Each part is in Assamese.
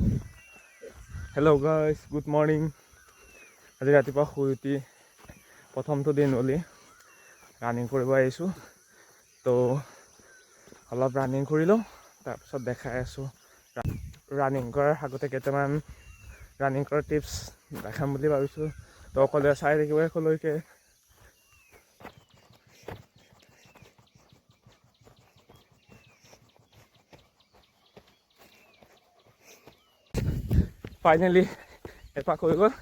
Hello guys, good morning. আজি ৰাতিপুৱা শুই উঠি প্ৰথমটো দিন oli ৰানিং কৰিব আহিছো তো অলপ ৰানিং কৰিলো তাৰপিছত দেখাই আছো ৰানিং কৰাৰ আগতে কেইটামান ৰানিং কৰাৰ টিপছ দেখাম বুলি ভাবিছো তো অকলে চাই থাকিব এখলৈকে ফাইনেলি এপাক হৈ গ'ল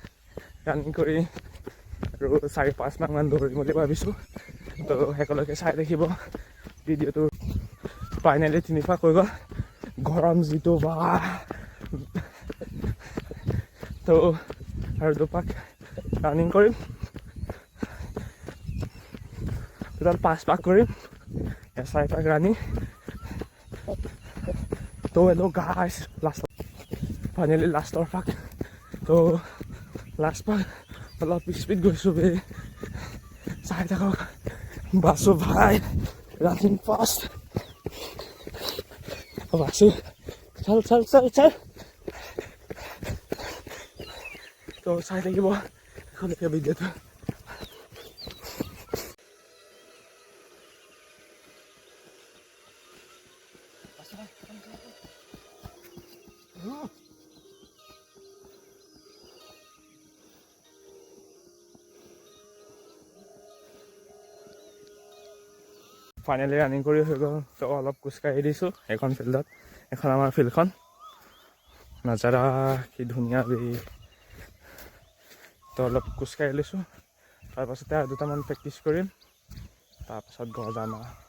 ৰানিং কৰি আৰু 4-5 মান দৌৰিম বুলি ভাবিছো তো একেলগে চাই থাকিব ভিডিঅ'টো ফাইনেলি 3 পাক হৈ গ'ল গৰম যিটো বা তো আৰু 2 পাক ৰানিং কৰিম টোটাল 5 পাক কৰিম 4 পাক ৰানিং তো hello guys ফাইনেলি লাষ্টৰ পাক তো লাষ্ট পাক অলপ স্পীড গৈছো বে চাই থাকক বাসু ভাই রানিং ফাস্ট বাসু চল তো চাই থাকিব এখনকে ভিডিঅ'টো ফাইনেলি ৰানিং কৰি হৈ গ'ল তো অলপ খোজকাঢ়ি দিছোঁ এখন ফিল্ডত এখন আমাৰ ফিল্ডখন নাজাৰা কি ধুনীয়া বে তো অলপ খোজকাঢ়ি লৈছোঁ তাৰপাছতে আৰু 2টামান প্ৰেক্টিছ কৰিম তাৰপাছত ঘৰ যাম আৰু